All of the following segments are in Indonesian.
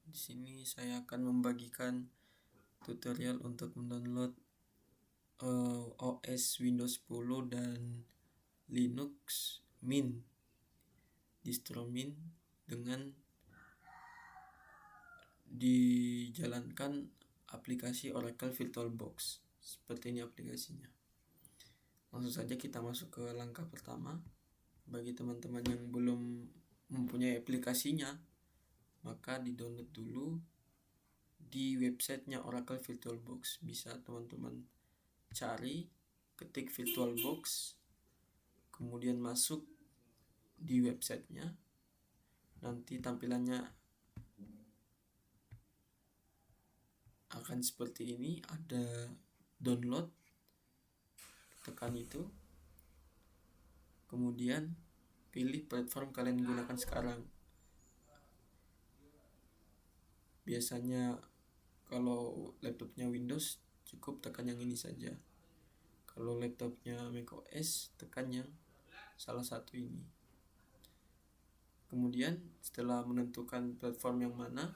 Di sini saya akan membagikan tutorial untuk mendownload OS Windows 10 dan Linux Mint, distro Mint, dengan dijalankan aplikasi Oracle VirtualBox. Seperti ini aplikasinya. Langsung saja kita masuk ke langkah pertama. Bagi teman-teman yang belum mempunyai aplikasinya, maka di-download dulu di websitenya Oracle VirtualBox. Bisa teman-teman cari, ketik VirtualBox, kemudian masuk di websitenya. Nanti tampilannya akan seperti ini, ada download, tekan itu, kemudian pilih platform kalian gunakan sekarang. Biasanya kalau laptopnya Windows cukup tekan yang ini saja. Kalau laptopnya macOS tekan yang salah satu ini. Kemudian setelah menentukan platform yang mana,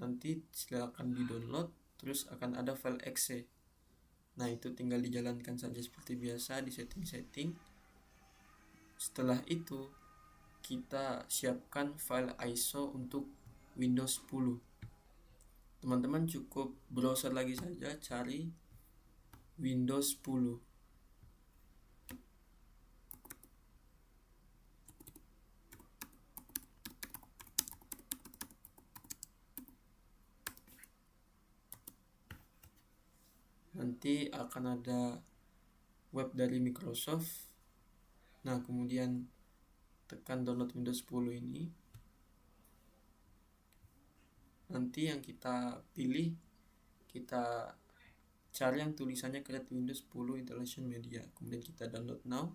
nanti silakan di-download, terus akan ada file exe. Nah, itu tinggal dijalankan saja seperti biasa di setting-setting. Setelah itu kita siapkan file ISO untuk Windows 10. Teman-teman cukup browser lagi saja, cari Windows 10. Nanti akan ada web dari Microsoft. Nah, kemudian tekan download Windows 10 ini. Nanti yang kita pilih, kita cari yang tulisannya Create Windows 10 Installation Media. Kemudian kita download now.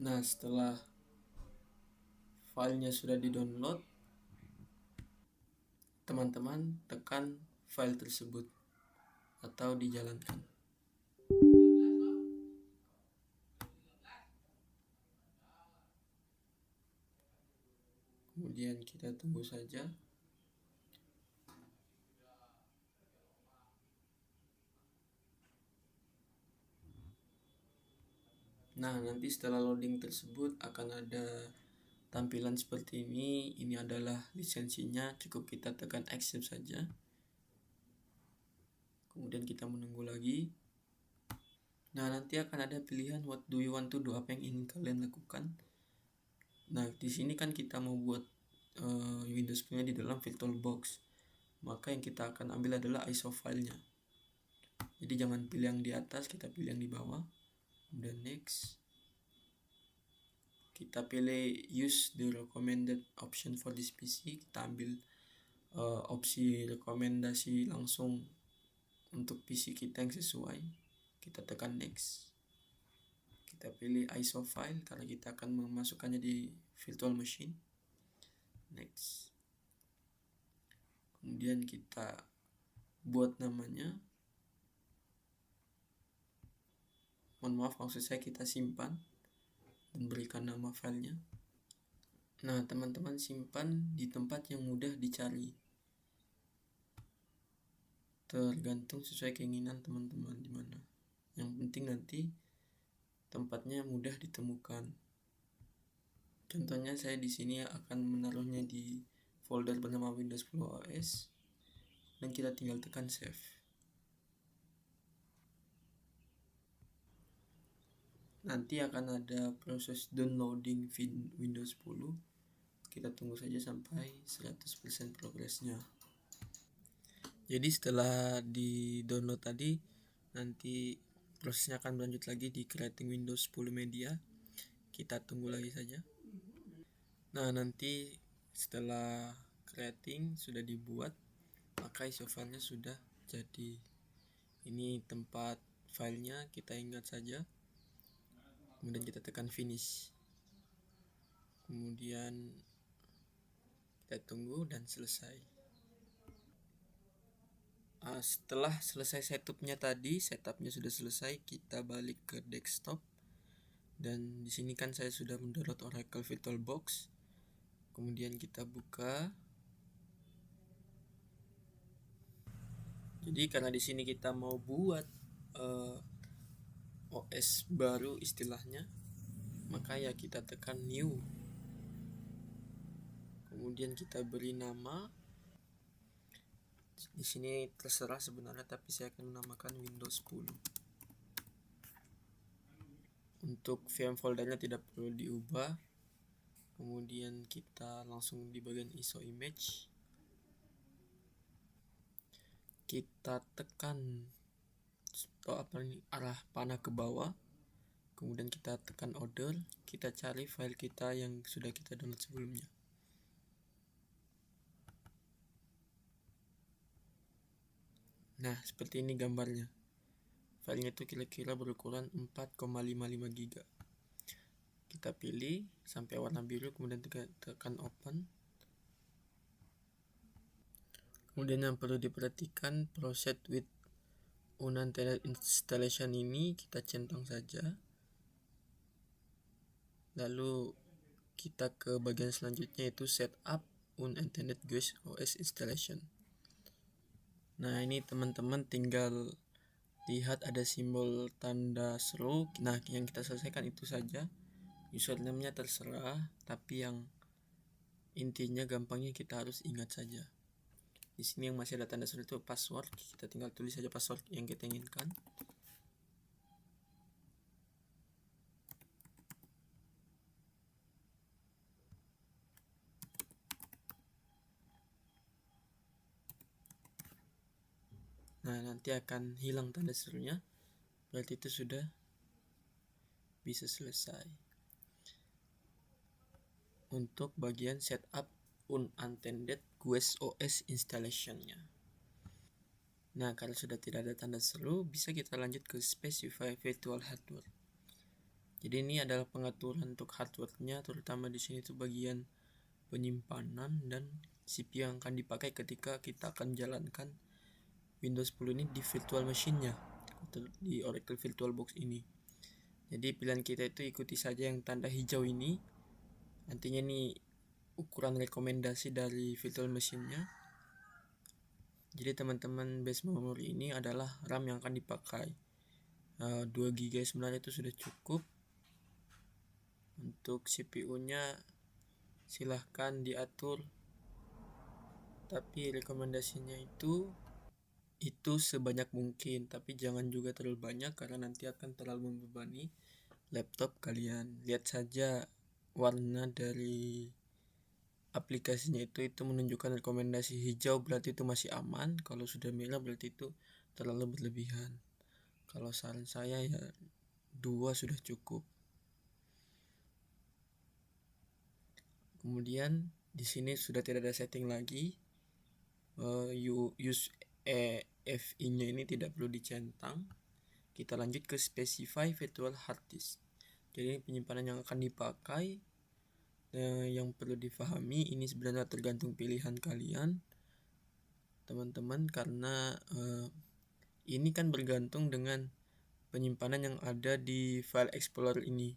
Nah, setelah filenya sudah di-download, teman-teman tekan file tersebut atau dijalankan. Kemudian kita tunggu saja. Nah, nanti setelah loading tersebut akan ada tampilan seperti ini. Ini adalah lisensinya, cukup kita tekan accept saja. Kemudian kita menunggu lagi. Nah, nanti akan ada pilihan what do you want to do, apa yang ingin kalian lakukan. Nah, di sini kan kita mau buat Windows punya di dalam VirtualBox. Maka yang kita akan ambil adalah ISO filenya. Jadi jangan pilih yang di atas, kita pilih yang di bawah. Kemudian next. Kita pilih use the recommended option for this PC. Kita ambil opsi rekomendasi langsung untuk PC kita yang sesuai. Kita tekan next. Kita pilih ISO file karena kita akan memasukkannya di virtual machine. Next. Kemudian kita buat namanya. Mohon maaf, maksud saya kita simpan dan berikan nama filenya. Nah, teman-teman simpan di tempat yang mudah dicari. Tergantung sesuai keinginan teman-teman di mana. Yang penting nanti tempatnya mudah ditemukan. Contohnya saya di sini akan menaruhnya di folder bernama Windows 10 OS dan kita tinggal tekan save. Nanti akan ada proses downloading Windows 10. Kita tunggu saja sampai 100% progresnya. Jadi setelah di download tadi, nanti prosesnya akan berlanjut lagi di creating Windows 10 Media. Kita tunggu lagi saja. Nah, nanti setelah creating sudah dibuat, maka ISO filenya sudah jadi. Ini tempat filenya, kita ingat saja. Kemudian kita tekan finish. Kemudian kita tunggu dan selesai. Setelah selesai setupnya tadi, setupnya sudah selesai, kita balik ke desktop. Dan di sini kan saya sudah mendownload Oracle VirtualBox. Kemudian kita buka. Jadi karena di sini kita mau buat OS baru istilahnya, maka ya kita tekan new. Kemudian kita beri nama. Di sini terserah sebenarnya, tapi saya akan menamakan Windows 10. Untuk VM foldernya tidak perlu diubah. Kemudian kita langsung di bagian ISO image. Kita tekan arah panah ke bawah. Kemudian kita tekan order. Kita cari file kita yang sudah kita download sebelumnya. Nah, seperti ini gambarnya. Filenya itu kira-kira berukuran 4,55 GB. Kita pilih sampai warna biru, kemudian tekan open. Kemudian yang perlu diperhatikan, proceed with unintended installation ini kita centang saja. Lalu kita ke bagian selanjutnya, yaitu setup unintended GUIS OS installation. Nah, ini teman-teman tinggal lihat ada simbol tanda seru. Nah, yang kita selesaikan itu saja. Username-nya terserah, tapi yang intinya gampangnya kita harus ingat saja. Di sini yang masih ada tanda seru itu password. Kita tinggal tulis saja password yang kita inginkan. Nah, nanti akan hilang tanda serunya. Berarti itu sudah bisa selesai. Untuk bagian setup unintended GUIS OS installation-nya. Nah, kalau sudah tidak ada tanda seru, bisa kita lanjut ke specify virtual hardware. Jadi ini adalah pengaturan untuk hardware-nya, terutama di sini itu bagian penyimpanan dan CPU yang akan dipakai ketika kita akan jalankan Windows 10 ini di virtual machine-nya, di Oracle VirtualBox ini. Jadi pilihan kita itu ikuti saja yang tanda hijau ini. Nantinya ini ukuran rekomendasi dari virtual machine-nya. Jadi teman-teman, base memory ini adalah RAM yang akan dipakai. 2 GB sebenarnya itu sudah cukup. Untuk CPU-nya silahkan diatur, tapi rekomendasinya itu sebanyak mungkin, tapi jangan juga terlalu banyak karena nanti akan terlalu membebani laptop kalian. Lihat saja warna dari aplikasinya itu menunjukkan rekomendasi hijau, berarti itu masih aman. Kalau sudah merah berarti itu terlalu berlebihan. Kalau saran saya ya 2 sudah cukup. Kemudian di sini sudah tidak ada setting lagi. Use EFI-nya ini tidak perlu dicentang. Kita lanjut ke specify virtual hard disk. Jadi penyimpanan yang akan dipakai, yang perlu difahami ini sebenarnya tergantung pilihan kalian, teman-teman, karena ini kan bergantung dengan penyimpanan yang ada di file explorer ini.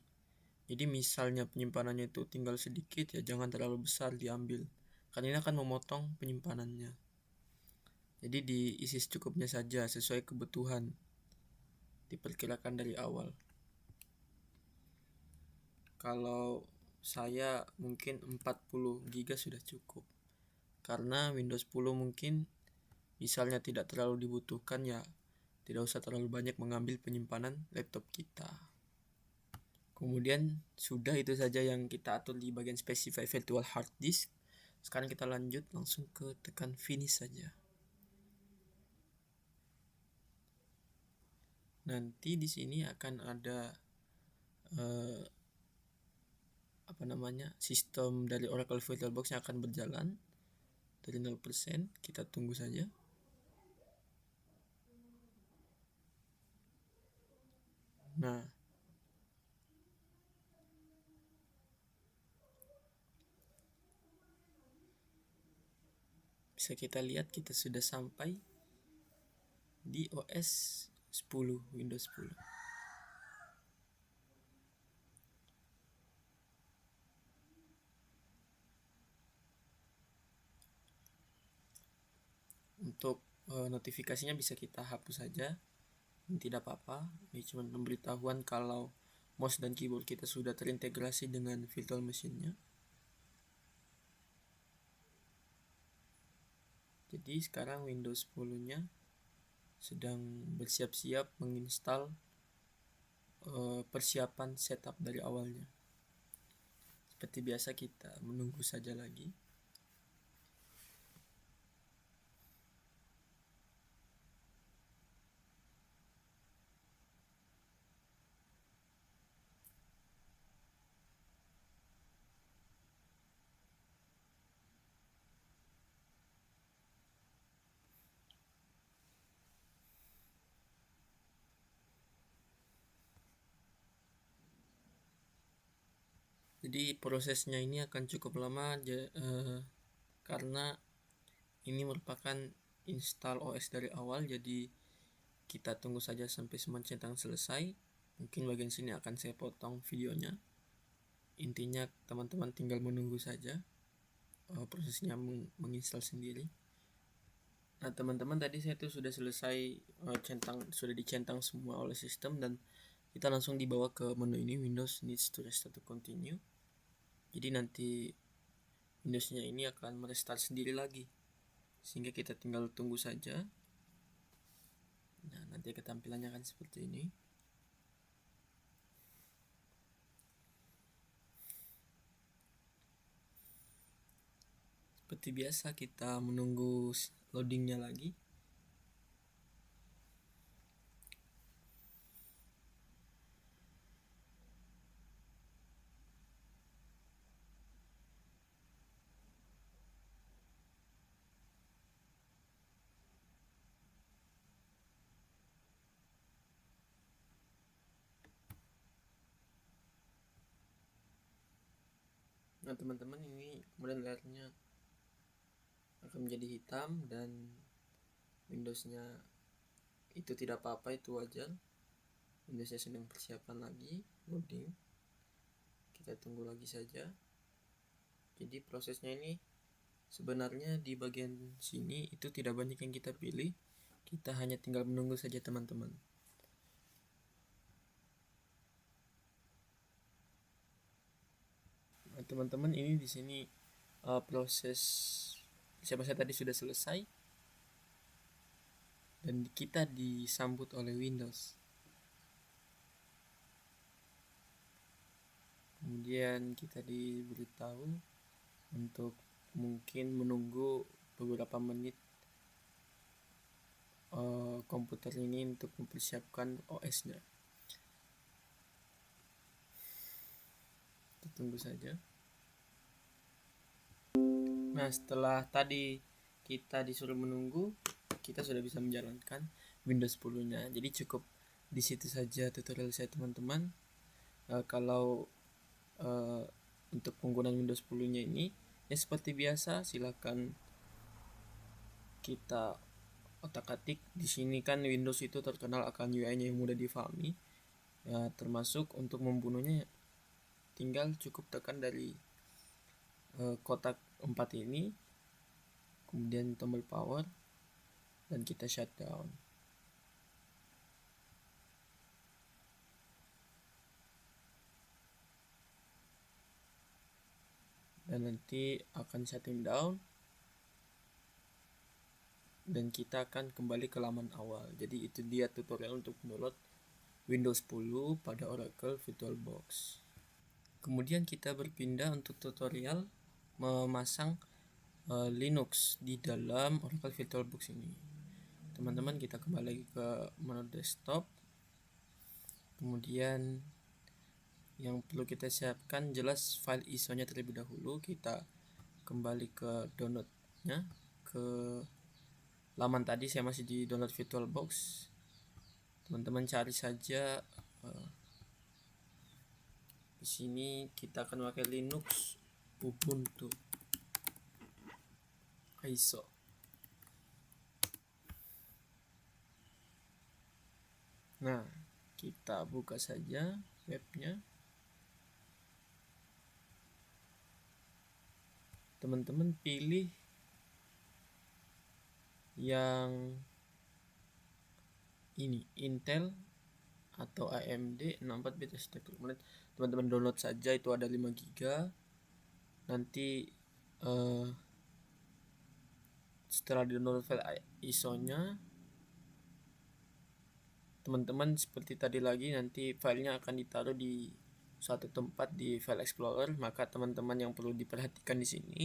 Jadi misalnya penyimpanannya itu tinggal sedikit, ya jangan terlalu besar diambil, karena ini akan memotong penyimpanannya. Jadi diisi secukupnya saja sesuai kebutuhan, diperkirakan dari awal. Kalau saya mungkin 40 GB sudah cukup, karena Windows 10 mungkin misalnya tidak terlalu dibutuhkan, ya tidak usah terlalu banyak mengambil penyimpanan laptop kita. Kemudian sudah itu saja yang kita atur di bagian specify virtual hard disk. Sekarang kita lanjut langsung ke tekan finish saja. Nanti di sini akan ada sistem dari Oracle VirtualBox yang akan berjalan dari 0%. Kita tunggu saja. Nah, bisa kita lihat kita sudah sampai di OS 10, Windows 10. untuk notifikasinya bisa kita hapus saja, tidak apa-apa. Ini cuma pemberitahuan kalau mouse dan keyboard kita sudah terintegrasi dengan virtual machine-nya. Jadi sekarang Windows 10-nya sedang bersiap-siap menginstal persiapan setup dari awalnya. Seperti biasa kita menunggu saja lagi. Jadi prosesnya ini akan cukup lama karena ini merupakan install OS dari awal, jadi kita tunggu saja sampai semua centang selesai. Mungkin bagian sini akan saya potong videonya. Intinya teman-teman tinggal menunggu saja prosesnya menginstal sendiri. Nah teman-teman, tadi saya tuh sudah selesai sudah dicentang semua oleh sistem, dan kita langsung dibawa ke menu ini, Windows needs to restart to continue. Jadi nanti Windowsnya ini akan merestart sendiri lagi, sehingga kita tinggal tunggu saja. Nah nanti ketampilannya akan seperti ini. Seperti biasa kita menunggu loadingnya lagi. Nah teman-teman, ini kemudian layarnya akan menjadi hitam dan Windowsnya itu tidak apa-apa, itu wajar. Windowsnya sedang persiapan lagi loading, kita tunggu lagi saja. Jadi prosesnya ini sebenarnya di bagian sini itu tidak banyak yang kita pilih, kita hanya tinggal menunggu saja teman-teman. Nah, teman-teman, ini di sini proses siapa saya tadi sudah selesai dan kita disambut oleh Windows. Kemudian kita diberitahu untuk mungkin menunggu beberapa menit komputer ini untuk mempersiapkan OS-nya. Kita tunggu saja. Nah setelah tadi kita disuruh menunggu, kita sudah bisa menjalankan Windows 10-nya. Jadi cukup di situ saja tutorial saya teman-teman. Kalau untuk penggunaan Windows 10-nya ini ya seperti biasa, silakan kita otak-atik. Di sini kan Windows itu terkenal akan UI-nya yang mudah difahami. Ya, termasuk untuk membunuhnya tinggal cukup tekan dari kotak 4 ini, kemudian tombol power, dan kita shutdown. Dan nanti akan shutting down dan kita akan kembali ke laman awal. Jadi itu dia tutorial untuk download Windows 10 pada Oracle VirtualBox. Kemudian kita berpindah untuk tutorial memasang Linux di dalam Oracle VirtualBox ini. Teman-teman, kita kembali lagi ke menu desktop. Kemudian yang perlu kita siapkan jelas file ISO-nya terlebih dahulu. Kita kembali ke download-nya, ke laman tadi saya masih di download VirtualBox. Teman-teman cari saja di sini kita akan pakai Linux Ubuntu ISO. Nah, kita buka saja webnya. Teman-teman pilih yang ini Intel atau AMD 64 bit arsitektur. Kemudian teman-teman download saja, itu ada 5 GB. Nanti setelah di download file ISO-nya, teman-teman seperti tadi lagi, nanti filenya akan ditaruh di suatu tempat di file explorer. Maka teman-teman yang perlu diperhatikan di sini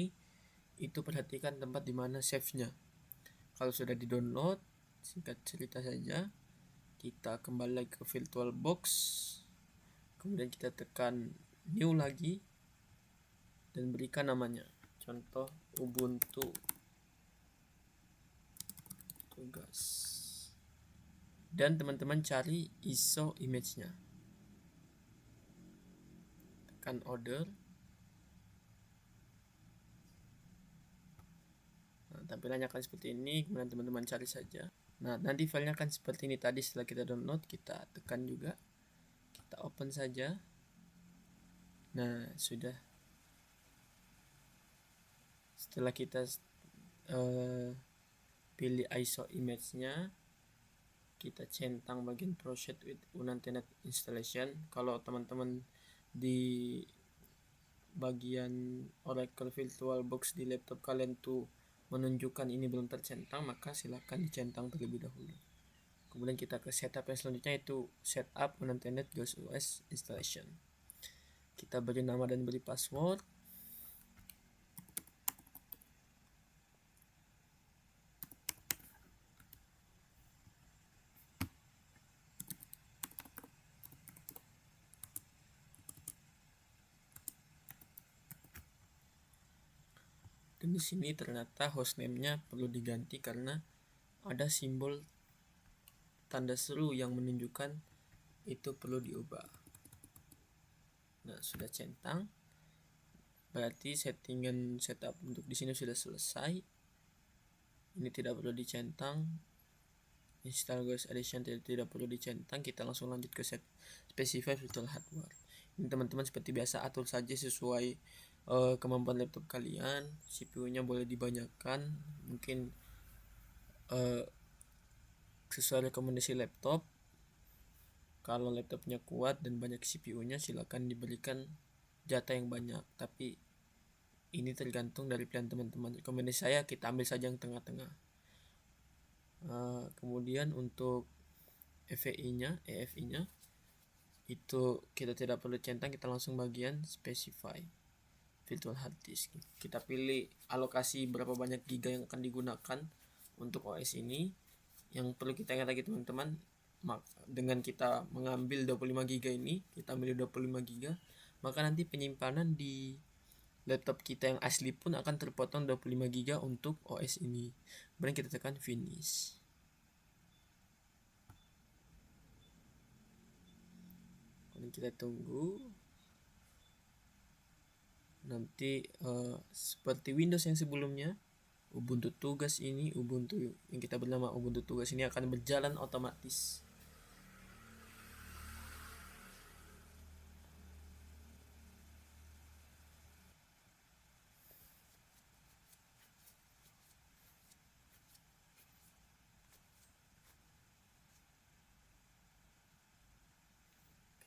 itu perhatikan tempat di mana save-nya. Kalau sudah di download, singkat cerita saja, kita kembali lagi ke VirtualBox, kemudian kita tekan new lagi dan berikan namanya, contoh Ubuntu tugas, dan teman-teman cari ISO image-nya, tekan order. Nah, tampilannya akan seperti ini, kemudian teman-teman cari saja. Nah, nanti filenya akan seperti ini tadi. Setelah kita download, kita tekan juga, kita open saja. Nah, sudah. Setelah kita pilih ISO image-nya, kita centang bagian proceed with unintended installation. Kalau teman-teman di bagian Oracle VirtualBox di laptop kalian tuh menunjukkan ini belum tercentang, maka silahkan dicentang terlebih dahulu. Kemudian kita ke setup yang selanjutnya, itu setup unintended Ghost OS installation. Kita beri nama dan beri password. Dan di sini ternyata hostname-nya perlu diganti karena ada simbol tanda seru yang menunjukkan itu perlu diubah. Nah, sudah centang, berarti settingan setup untuk di sini sudah selesai. Ini tidak perlu dicentang. Install GOS Edition tidak perlu dicentang. Kita langsung lanjut ke specify virtual hardware. Ini teman-teman seperti biasa atur saja sesuai kemampuan laptop kalian. CPU-nya boleh dibanyakan, mungkin sesuai rekomendasi laptop. Kalau laptopnya kuat dan banyak CPU-nya, silakan diberikan jatah yang banyak, tapi ini tergantung dari pilihan teman-teman. Rekomendasi saya kita ambil saja yang tengah-tengah. Kemudian untuk EFI-nya itu kita tidak perlu centang, kita langsung bagian specify virtual hard disk. Kita pilih alokasi berapa banyak giga yang akan digunakan untuk OS ini. Yang perlu kita ingat lagi teman-teman, dengan kita mengambil 25 giga ini, kita ambil 25 giga, maka nanti penyimpanan di laptop kita yang asli pun akan terpotong 25 giga untuk OS ini. Kemudian kita tekan finish. Kemudian kita tunggu. Nanti seperti Windows yang sebelumnya, Ubuntu tugas ini, Ubuntu yang kita bernama Ubuntu tugas ini akan berjalan otomatis.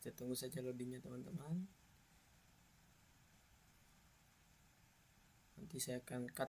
Kita tunggu saja loadingnya teman-teman. Nanti saya akan cut